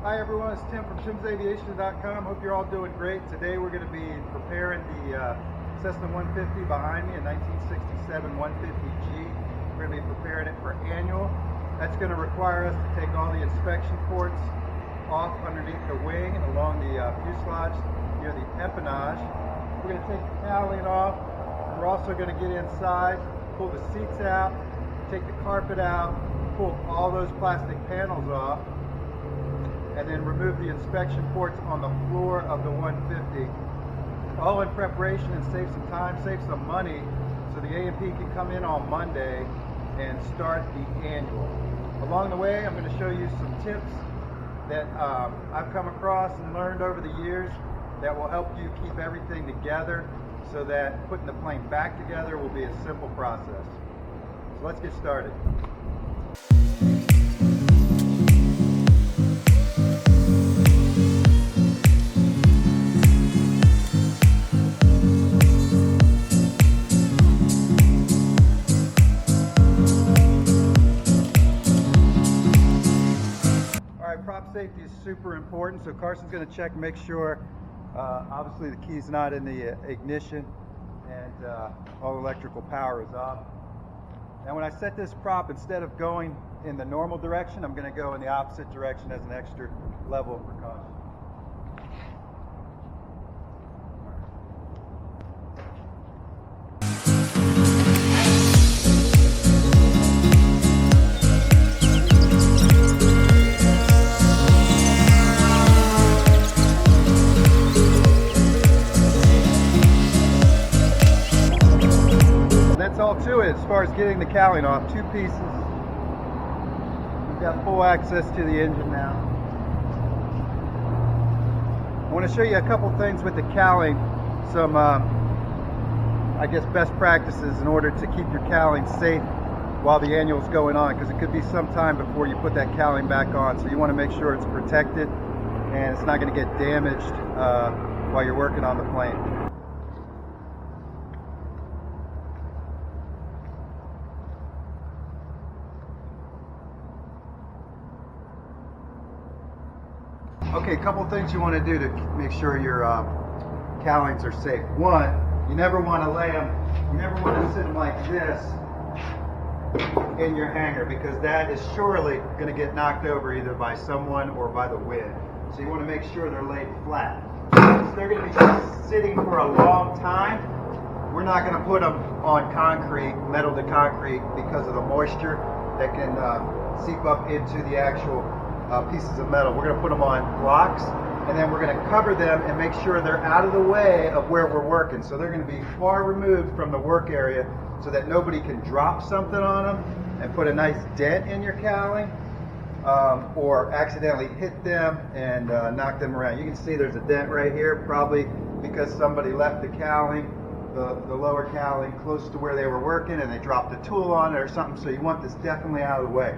Hi everyone, it's Tim from timsaviation.com. Hope you're all doing great. Today we're going to be preparing the Cessna 150 behind me, a 1967 150G. We're going to be preparing it for annual. That's going to require us to take all the inspection ports off underneath the wing and along the fuselage near the empennage. We're going to take the cowling off. We're also going to get inside, pull the seats out, take the carpet out, pull all those plastic panels off, and then remove the inspection ports on the floor of the 150. All in preparation and save some time, save some money, so the A&P can come in on Monday and start the annual. Along the way, I'm going to show you some tips that I've come across and learned over the years that will help you keep everything together so that putting the plane back together will be a simple process. So let's get started. Prop safety is super important, so Carson's going to check and make sure obviously the key's not in the ignition and all electrical power is off. Now when I set this prop, instead of going in the normal direction, I'm going to go in the opposite direction as an extra level of precaution. That's all to it as far as getting the cowling off. Two pieces. We've got full access to the engine now. I want to show you a couple things with the cowling. Some, I guess, best practices in order to keep your cowling safe while the annual is going on, because it could be some time before you put that cowling back on. So you want to make sure it's protected and it's not going to get damaged while you're working on the plane. Okay, a couple things you want to do to make sure your cowlings are safe. One, you never want to lay them, you never want to sit them like this in your hangar, because that is surely going to get knocked over either by someone or by the wind. So you want to make sure they're laid flat. If they're going to be sitting for a long time, we're not going to put them on concrete, metal to concrete, because of the moisture that can seep up into the actual pieces of metal. We're going to put them on blocks, and then we're going to cover them and make sure they're out of the way of where we're working. So they're going to be far removed from the work area so that nobody can drop something on them and put a nice dent in your cowling or accidentally hit them and knock them around. You can see there's a dent right here, probably because somebody left the cowling, the lower cowling, close to where they were working, and they dropped a tool on it or something. So you want this definitely out of the way.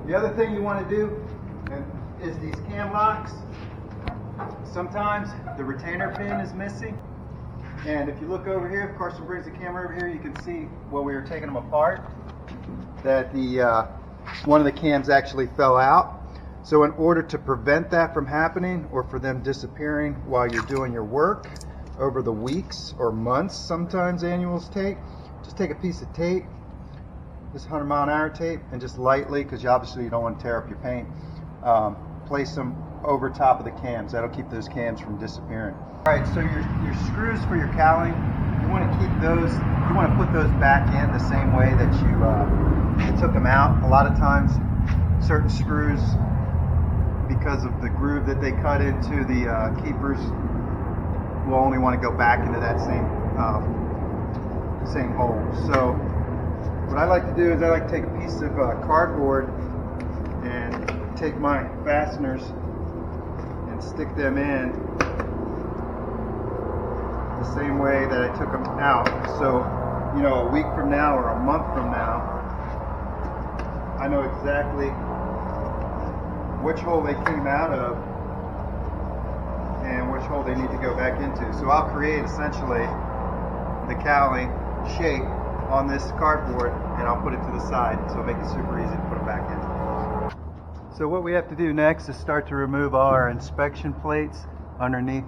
The other thing you want to do is these cam locks. Sometimes the retainer pin is missing, and if you look over here, if Carson brings the camera over here, you can see while we were taking them apart that the one of the cams actually fell out. So in order to prevent that from happening, or for them disappearing while you're doing your work over the weeks or months sometimes annuals take, just take a piece of tape, this 100-mile-an-hour tape, and just lightly, because obviously you don't want to tear up your paint, place them over top of the cams. That'll keep those cams from disappearing. Alright, so your screws for your cowling, you want to keep those, you want to put those back in the same way that you took them out. A lot of times certain screws, because of the groove that they cut into the keepers, will only want to go back into that same hole. So what I like to do is I like to take a piece of cardboard and take my fasteners and stick them in the same way that I took them out. So, you know, a week from now or a month from now, I know exactly which hole they came out of and which hole they need to go back into. So I'll create essentially the cowling shape on this cardboard, and I'll put it to the side, so it'll make it super easy to put them back in. So what we have to do next is start to remove all our inspection plates underneath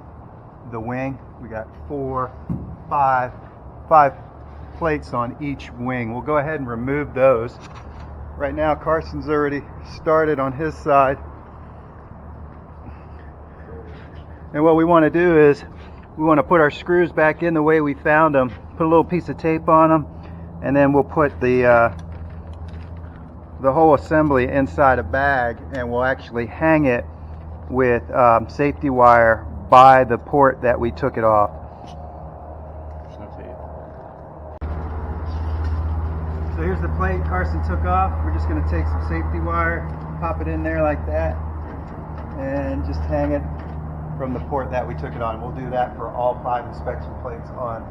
the wing. We got five plates on each wing. We'll go ahead and remove those. Right now Carson's already started on his side. And what we want to do is we want to put our screws back in the way we found them, put a little piece of tape on them, and then we'll put the whole assembly inside a bag, and we'll actually hang it with safety wire by the port that we took it off. So here's the plate Carson took off. We're just going to take some safety wire, pop it in there like that, and just hang it from the port that we took it on. We'll do that for all 5 inspection plates on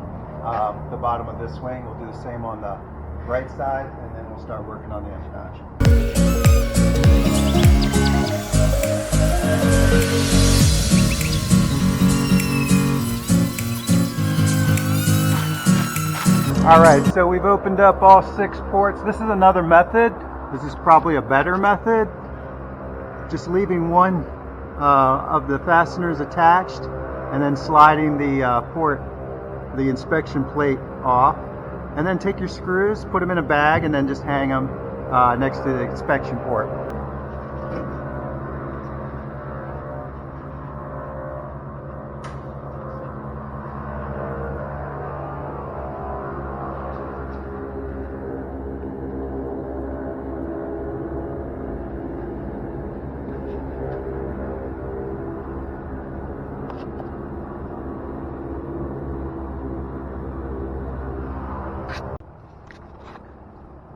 the bottom of this wing. We'll do the same on the right side, and then we'll start working on the empennage. Alright, so we've opened up all 6 ports. This is another method. This is probably a better method. Just leaving one of the fasteners attached and then sliding the inspection plate off. And then take your screws, put them in a bag, and then just hang them next to the inspection port.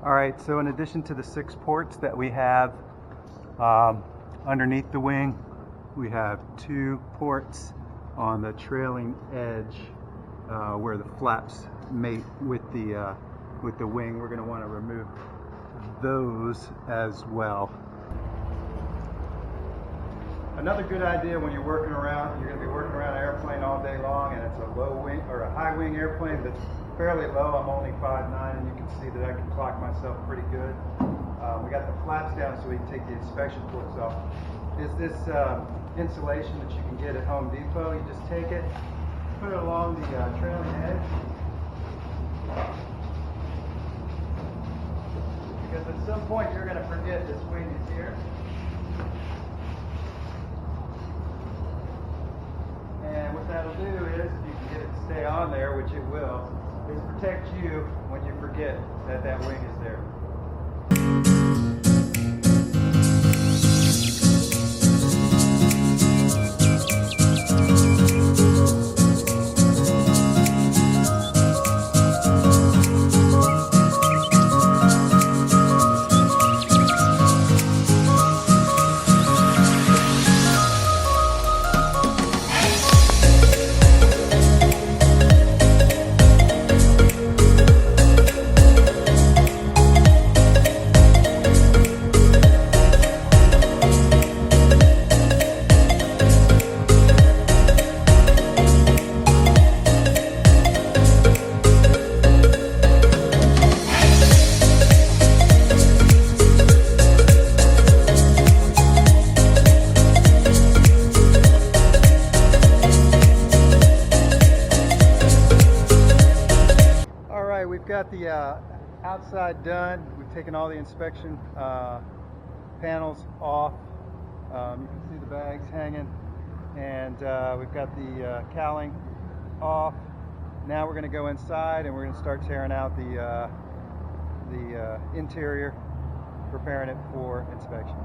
Alright, so in addition to the 6 ports that we have underneath the wing, we have 2 ports on the trailing edge where the flaps mate with the wing. We're going to want to remove those as well. Another good idea when you're working around, you're going to be working around an airplane all day long, and it's a low wing or a high wing airplane that's fairly low. I'm only 5'9", and you can see that I can clock myself pretty good. We got the flaps down so we can take the inspection ports off. Is this insulation that you can get at Home Depot? You just take it, put it along the trailing edge, because at some point you're going to forget this wing is here. And what that'll do is, if you can get it to stay on there, which it will, is protect you when you forget that that wing is there. We've got the outside done. We've taken all the inspection panels off. You can see the bags hanging, and we've got the cowling off. Now we're going to go inside and we're going to start tearing out the interior, preparing it for inspection.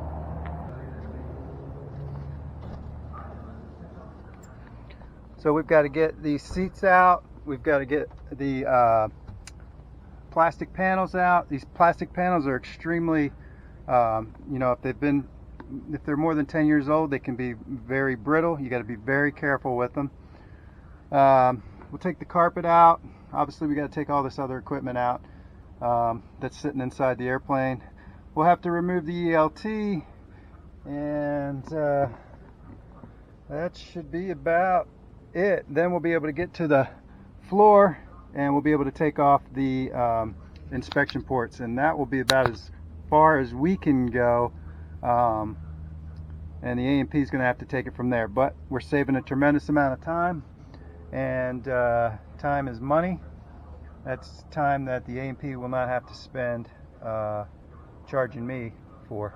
So we've got to get these seats out. We've got to get the plastic panels out. These plastic panels are extremely, if they're more than 10 years old, they can be very brittle. You got to be very careful with them. We'll take the carpet out. Obviously, we got to take all this other equipment out that's sitting inside the airplane. We'll have to remove the ELT, and that should be about it. Then we'll be able to get to the floor and we'll be able to take off the inspection ports, and that will be about as far as we can go and the A&P is going to have to take it from there. But we're saving a tremendous amount of time, and time is money. That's time that the A&P will not have to spend charging me for.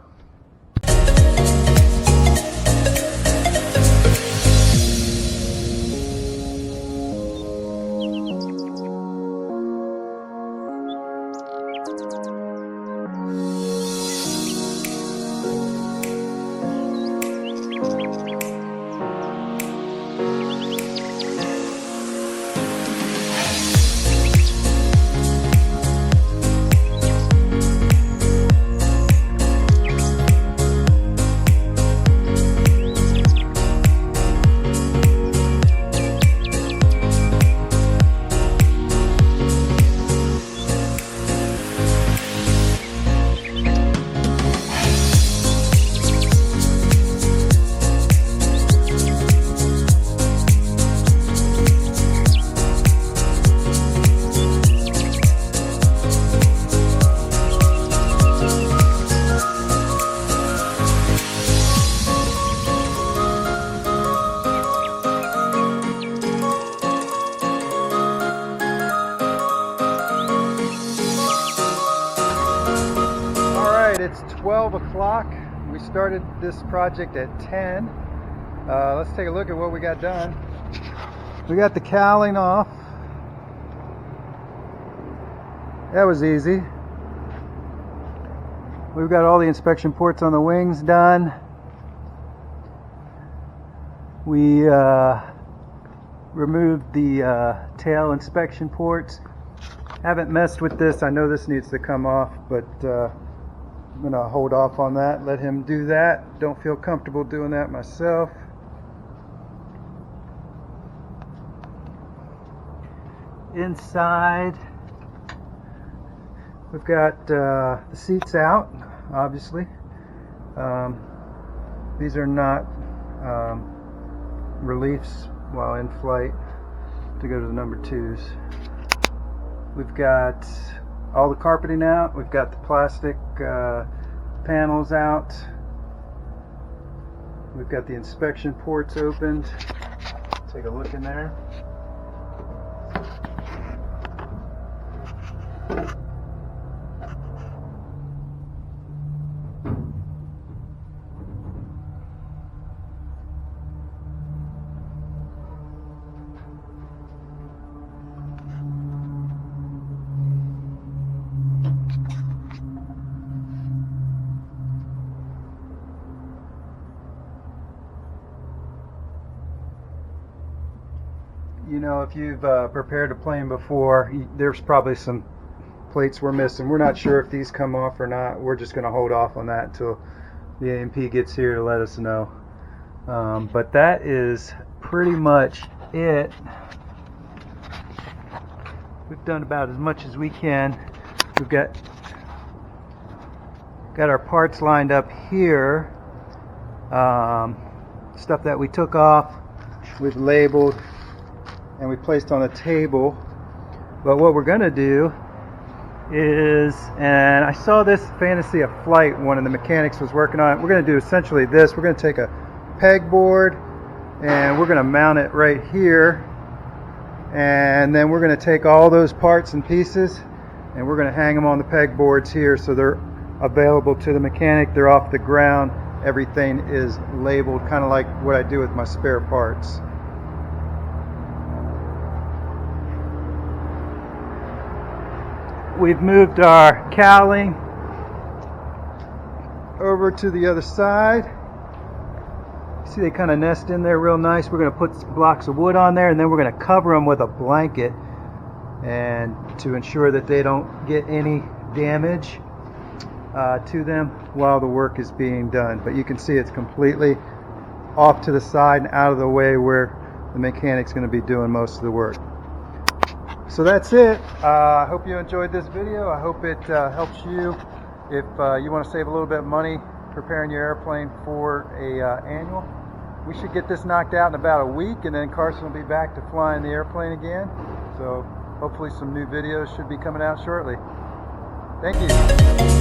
It's 12 o'clock. We started this project at 10. Let's take a look at what we got done. We got the cowling off. That was easy. We've got all the inspection ports on the wings done. We removed the tail inspection ports. Haven't messed with this. I know this needs to come off, but I'm going to hold off on that, let him do that. Don't feel comfortable doing that myself. Inside, we've got the seats out, obviously. These are not reliefs while in flight to go to the number 2s. We've got all the carpeting out. We've got the plastic panels out. We've got the inspection ports opened. Take a look in there. You know, if you've prepared a plane before, there's probably some plates we're missing. We're not sure if these come off or not. We're just going to hold off on that until the A&P gets here to let us know. But that is pretty much it. We've done about as much as we can. We've got our parts lined up here. Stuff that we took off, we've labeled, and we placed on a table. But what we're going to do is, and I saw this Fantasy of Flight, one of the mechanics was working on it. We're going to do essentially this. We're going to take a pegboard and we're going to mount it right here, and then we're going to take all those parts and pieces and we're going to hang them on the pegboards here so they're available to the mechanic. They're off the ground. Everything is labeled, kind of like what I do with my spare parts. We've moved our cowling over to the other side. See, they kind of nest in there real nice. We're going to put some blocks of wood on there, and then we're going to cover them with a blanket, and to ensure that they don't get any damage to them while the work is being done. But you can see it's completely off to the side and out of the way where the mechanic's going to be doing most of the work. So that's it. I hope you enjoyed this video. I hope it helps you if you want to save a little bit of money preparing your airplane for a annual. We should get this knocked out in about a week, and then Carson will be back to flying the airplane again. So hopefully some new videos should be coming out shortly. Thank you.